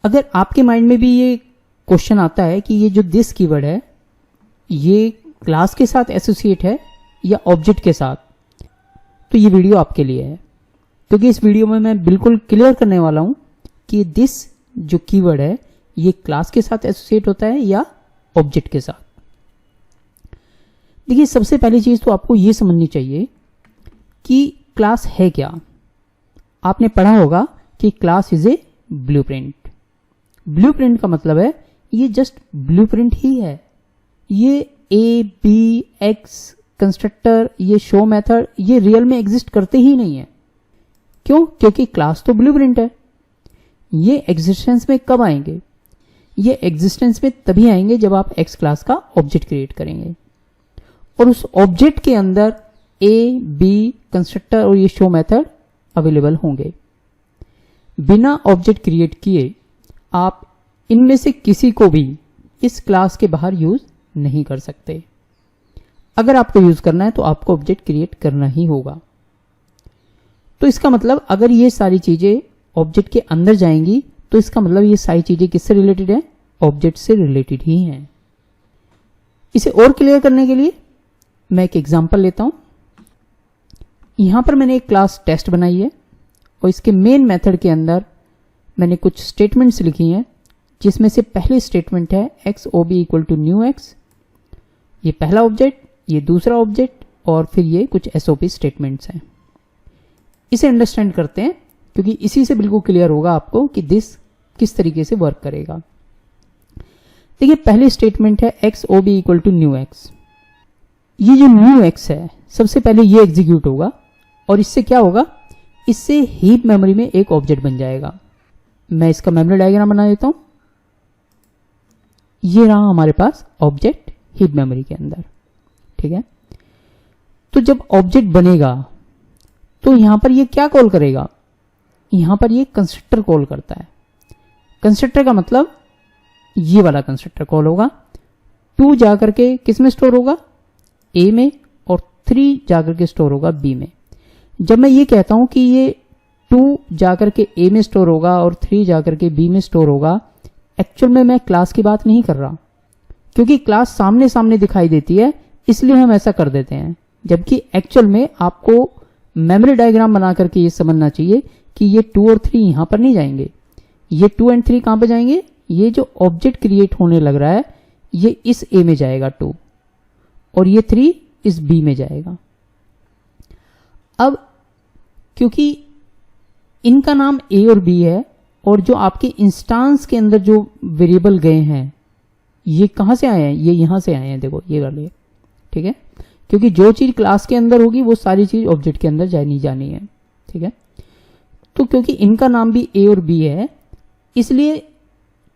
अगर आपके माइंड में भी ये क्वेश्चन आता है कि ये जो दिस कीवर्ड है ये क्लास के साथ एसोसिएट है या ऑब्जेक्ट के साथ, तो ये वीडियो आपके लिए है, क्योंकि इस वीडियो में मैं बिल्कुल क्लियर करने वाला हूं कि दिस जो कीवर्ड है ये क्लास के साथ एसोसिएट होता है या ऑब्जेक्ट के साथ। देखिए, सबसे पहली चीज तो आपको ये समझनी चाहिए कि क्लास है क्या। आपने पढ़ा होगा कि class is a blueprint. Blueprint का मतलब है ये जस्ट ब्लूप्रिंट ही है। ये ए बी एक्स कंस्ट्रक्टर, ये शो मेथड, ये रियल में एग्जिस्ट करते ही नहीं है। क्यों? क्योंकि क्लास तो ब्लूप्रिंट है। ये एग्जिस्टेंस में कब आएंगे? ये एग्जिस्टेंस में तभी आएंगे जब आप एक्स क्लास का ऑब्जेक्ट क्रिएट करेंगे और उस ऑब्जेक्ट के अंदर ए बी कंस्ट्रक्टर और ये शो मेथड अवेलेबल होंगे। बिना ऑब्जेक्ट क्रिएट किए आप इनमें से किसी को भी इस क्लास के बाहर यूज नहीं कर सकते। अगर आपको यूज करना है तो आपको ऑब्जेक्ट क्रिएट करना ही होगा। तो इसका मतलब अगर ये सारी चीजें ऑब्जेक्ट के अंदर जाएंगी तो इसका मतलब ये सारी चीजें किससे रिलेटेड है? ऑब्जेक्ट से रिलेटेड ही हैं। इसे और क्लियर करने के लिए मैं एक एग्जांपल लेता हूं। यहां पर मैंने एक क्लास टेस्ट बनाई है और इसके मेन मेथड के अंदर मैंने कुछ स्टेटमेंट्स लिखी हैं, जिसमें से पहली स्टेटमेंट है X O B equal to new X. ये पहला ऑब्जेक्ट, ये दूसरा ऑब्जेक्ट और फिर ये कुछ एसओपी स्टेटमेंट्स हैं। इसे अंडरस्टैंड करते हैं क्योंकि इसी से बिल्कुल क्लियर होगा आपको कि दिस किस तरीके से वर्क करेगा। देखिए, पहली स्टेटमेंट है X O B equal to new X. ये जो न्यू एक्स है सबसे पहले ये एग्जीक्यूट होगा और इससे क्या होगा? इससे हीप मेमोरी में एक ऑब्जेक्ट बन जाएगा। मैं इसका मेमोरी डायग्राम बना देता हूं। ये रहा हमारे पास ऑब्जेक्ट हीप मेमोरी के अंदर, ठीक है। तो जब ऑब्जेक्ट बनेगा तो यहां पर ये क्या कॉल करेगा? यहां पर ये कंस्ट्रक्टर कॉल करता है। कंस्ट्रक्टर का मतलब ये वाला कंस्ट्रक्टर कॉल होगा। 2 जाकर के किस में स्टोर होगा? ए में, और 3 जाकर के स्टोर होगा बी में। जब मैं ये कहता हूं कि ये 2 जाकर के ए में स्टोर होगा और 3 जाकर के बी में स्टोर होगा, एक्चुअल में मैं क्लास की बात नहीं कर रहा, क्योंकि क्लास सामने सामने दिखाई देती है इसलिए हम ऐसा कर देते हैं। जबकि एक्चुअल में आपको मेमोरी डायग्राम बना करके ये समझना चाहिए कि ये 2 और 3 यहां पर नहीं जाएंगे। ये 2 एंड 3 कहां पर जाएंगे? ये जो ऑब्जेक्ट क्रिएट होने लग रहा है ये इस ए में जाएगा 2, और ये 3 इस बी में जाएगा। अब क्योंकि इनका नाम ए और बी है और जो आपके इंस्टांस के अंदर जो वेरिएबल गए हैं ये कहां से आए हैं? ये यहां से आए हैं। देखो ये वाले, ठीक है, क्योंकि जो चीज क्लास के अंदर होगी वो सारी चीज ऑब्जेक्ट के अंदर जानी है, ठीक है। तो क्योंकि इनका नाम भी ए और बी है इसलिए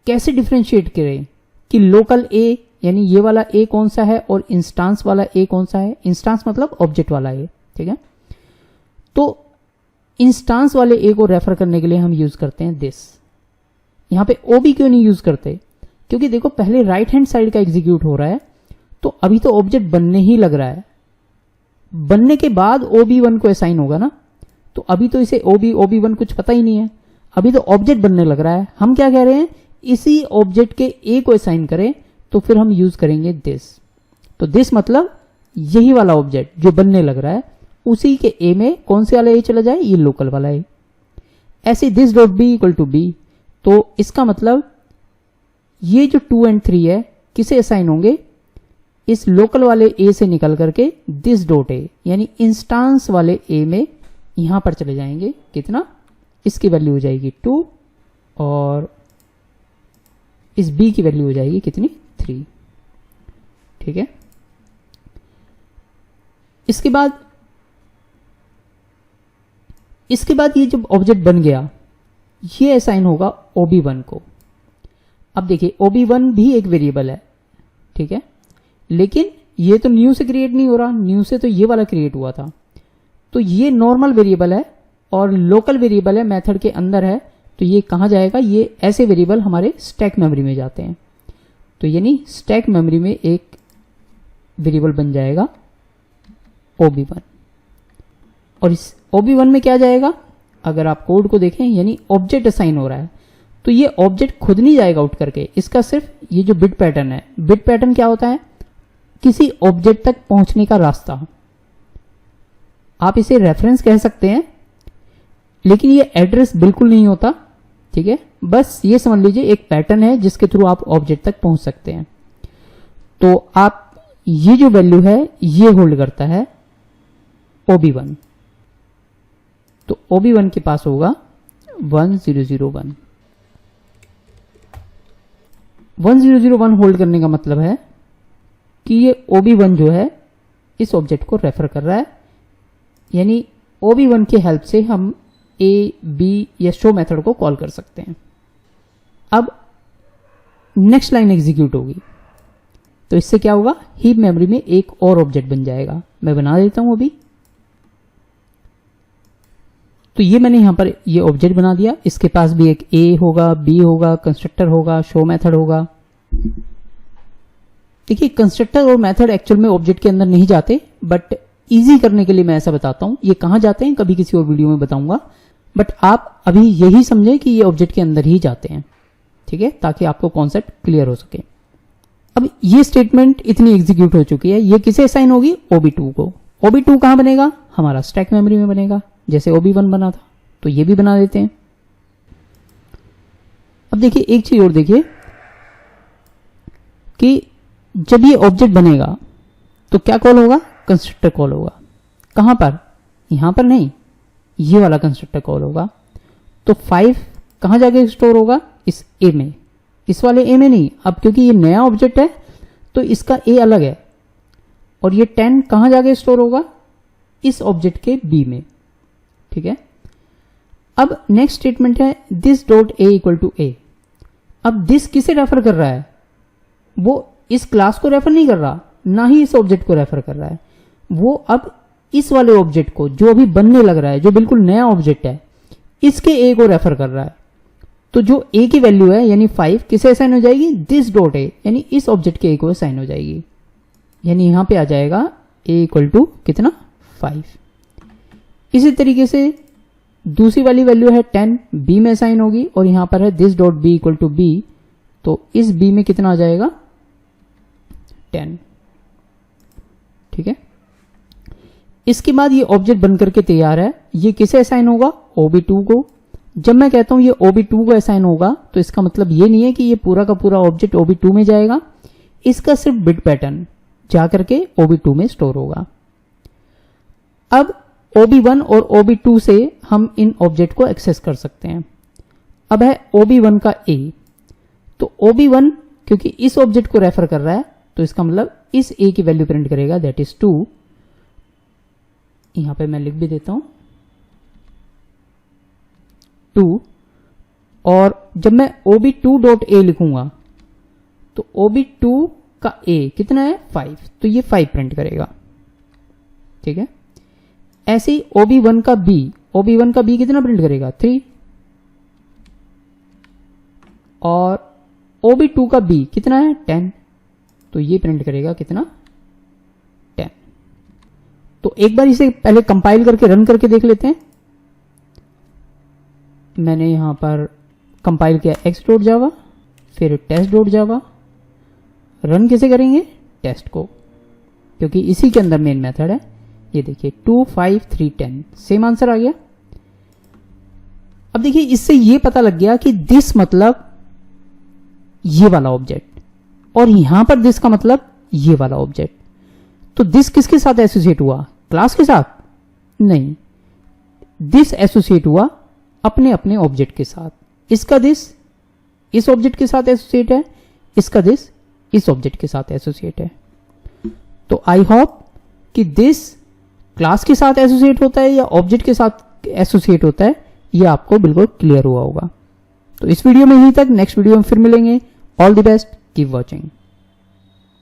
कैसे डिफरेंशिएट करें कि लोकल ए यानी ये वाला ए कौन सा है और इंस्टांस वाला ए कौन सा है? इंस्टांस मतलब ऑब्जेक्ट वाला ए, ठीक है। तो इंस्टांस वाले ए को रेफर करने के लिए हम यूज करते हैं दिस। यहां पे ओबी क्यों नहीं यूज करते? क्योंकि देखो पहले राइट हैंड साइड का एग्जीक्यूट हो रहा है, तो अभी तो ऑब्जेक्ट बनने ही लग रहा है। बनने के बाद OB1 को असाइन होगा ना, तो अभी तो इसे OB1 कुछ पता ही नहीं है, अभी तो ऑब्जेक्ट बनने लग रहा है। हम क्या कह रहे हैं? इसी ऑब्जेक्ट के ए को असाइन करें, तो फिर हम यूज करेंगे दिस। तो दिस मतलब यही वाला ऑब्जेक्ट जो बनने लग रहा है उसी के ए में कौन से वाला ए चला जाए? ये लोकल वाला ए। ऐसे this dot B equal to B, तो इसका मतलब ये जो 2 एंड 3 है किसे असाइन होंगे? इस लोकल वाले ए से निकल करके दिस डॉट ए यानी इंस्टांस वाले ए में यहां पर चले जाएंगे। कितना? इसकी वैल्यू हो जाएगी 2 और इस बी की वैल्यू हो जाएगी कितनी? 3, ठीक है। इसके बाद ये जब ऑब्जेक्ट बन गया ये असाइन होगा OB1 को। अब देखिए OB1 भी एक वेरिएबल है, ठीक है, लेकिन ये तो न्यू से क्रिएट नहीं हो रहा, न्यू से तो ये वाला क्रिएट हुआ था। तो ये नॉर्मल वेरिएबल है और लोकल वेरिएबल है, मेथड के अंदर है, तो ये कहां जाएगा? ये ऐसे वेरिएबल हमारे स्टैक मेमोरी में जाते हैं। तो यानी स्टैक मेमोरी में एक वेरिएबल बन जाएगा OB1, और इस OB1 में क्या जाएगा? अगर आप कोड को देखें यानी ऑब्जेक्ट असाइन हो रहा है, तो ये ऑब्जेक्ट खुद नहीं जाएगा उठ करके, इसका सिर्फ ये जो बिट पैटर्न है, बिट पैटर्न क्या होता है, किसी ऑब्जेक्ट तक पहुंचने का रास्ता। आप इसे रेफरेंस कह सकते हैं, लेकिन ये एड्रेस बिल्कुल नहीं होता, ठीक है। बस ये समझ लीजिए एक पैटर्न है जिसके थ्रू आप ऑब्जेक्ट तक पहुंच सकते हैं। तो आप ये जो वैल्यू है ये होल्ड करता है OB1, तो OB1 के पास होगा 1001। 1001 होल्ड करने का मतलब है कि ये OB1 जो है इस ऑब्जेक्ट को रेफर कर रहा है, यानी OB1 की हेल्प से हम A, B या शो मेथड को कॉल कर सकते हैं। अब नेक्स्ट लाइन एग्जीक्यूट होगी, तो इससे क्या होगा, हीप मेमोरी में एक और ऑब्जेक्ट बन जाएगा। मैं बना देता हूं अभी। तो ये मैंने यहां पर ये ऑब्जेक्ट बना दिया, इसके पास भी एक A होगा, B होगा, कंस्ट्रक्टर होगा, शो मेथड होगा। देखिए कंस्ट्रक्टर और मेथड एक्चुअल में ऑब्जेक्ट के अंदर नहीं जाते, बट इजी करने के लिए मैं ऐसा बताता हूं। ये कहां जाते हैं कभी किसी और वीडियो में बताऊंगा, बट आप अभी यही समझे कि ये ऑब्जेक्ट के अंदर ही जाते हैं, ठीक है, ताकि आपको कॉन्सेप्ट क्लियर हो सके। अब ये स्टेटमेंट इतनी एग्जीक्यूट हो चुकी है, ये किसे असाइन होगी, OB2 को। OB2 कहां बनेगा, हमारा स्टैक मेमोरी में बनेगा, जैसे OB1 बना था, तो ये भी बना देते हैं। अब देखिए एक चीज और देखिए कि जब ये ऑब्जेक्ट बनेगा तो क्या कॉल होगा, कंस्ट्रक्टर कॉल होगा। कहां पर, यहां पर नहीं, ये वाला कंस्ट्रक्टर कॉल होगा। तो 5 कहां जाके स्टोर होगा, इस A में, इस वाले A में नहीं। अब क्योंकि ये नया ऑब्जेक्ट है तो इसका A अलग है, और ये 10 कहां जाके स्टोर होगा, इस ऑब्जेक्ट के B में, ठीक है। अब नेक्स्ट स्टेटमेंट है this dot A equal to A। अब दिस किसे रेफर कर रहा है, वो इस क्लास को रेफर नहीं कर रहा, ना ही इस ऑब्जेक्ट को रेफर कर रहा है, वो अब इस वाले ऑब्जेक्ट को जो अभी बनने लग रहा है, जो बिल्कुल नया ऑब्जेक्ट है, इसके A को रेफर कर रहा है। तो जो A की वैल्यू है यानी 5 किसे असाइन हो जाएगी, दिस डॉट A, यानी इस ऑब्जेक्ट के A को असाइन हो जाएगी। यानी यहां पे आ जाएगा A इक्वल टू कितना, 5। इसी तरीके से दूसरी वाली वैल्यू है 10 B में असाइन होगी, और यहां पर है this dot B equal to B, तो इस B में कितना आ जाएगा, 10, ठीक है। इसके बाद ये ऑब्जेक्ट बनकर के तैयार है, ये किसे असाइन होगा, OB2 को। जब मैं कहता हूं ये OB2 को असाइन होगा, तो इसका मतलब ये नहीं है कि ये पूरा का पूरा ऑब्जेक्ट OB2 में जाएगा, इसका सिर्फ बिट पैटर्न जाकर के OB2 में स्टोर होगा। अब OB1 और OB2 से हम इन ऑब्जेक्ट को एक्सेस कर सकते हैं। अब है OB1 का A, तो OB1 क्योंकि इस ऑब्जेक्ट को रेफर कर रहा है, तो इसका मतलब इस A की वैल्यू प्रिंट करेगा, दैट इज 2। यहां पे मैं लिख भी देता हूं 2, और जब मैं OB2.A लिखूंगा तो OB2 का A कितना है, 5, तो ये 5 प्रिंट करेगा, ठीक है। ऐसे ही OB1 का B, OB1 का B कितना प्रिंट करेगा, 3, और OB2 का B कितना है, 10, तो ये प्रिंट करेगा कितना, 10। तो एक बार इसे पहले कंपाइल करके रन करके देख लेते हैं। मैंने यहां पर कंपाइल किया x.java, फिर test.java। रन कैसे करेंगे, टेस्ट को, क्योंकि इसी के अंदर मेन मेथड है। ये देखिए 2, 5, 3, 10 सेम आंसर आ गया। अब देखिए इससे ये पता लग गया कि दिस मतलब ये वाला ऑब्जेक्ट, और यहां पर दिस का मतलब ये वाला ऑब्जेक्ट। तो दिस किसके साथ एसोसिएट हुआ, क्लास के साथ नहीं, दिस एसोसिएट हुआ अपने अपने ऑब्जेक्ट के साथ। इसका दिस इस ऑब्जेक्ट के साथ एसोसिएट है, इसका दिस इस ऑब्जेक्ट के साथ एसोसिएट है। तो आई होप कि दिस क्लास के साथ एसोसिएट होता है या ऑब्जेक्ट के साथ एसोसिएट होता है, ये आपको बिल्कुल क्लियर हुआ होगा। तो इस वीडियो में यहीं तक, नेक्स्ट वीडियो में फिर मिलेंगे। All the best, keep watching.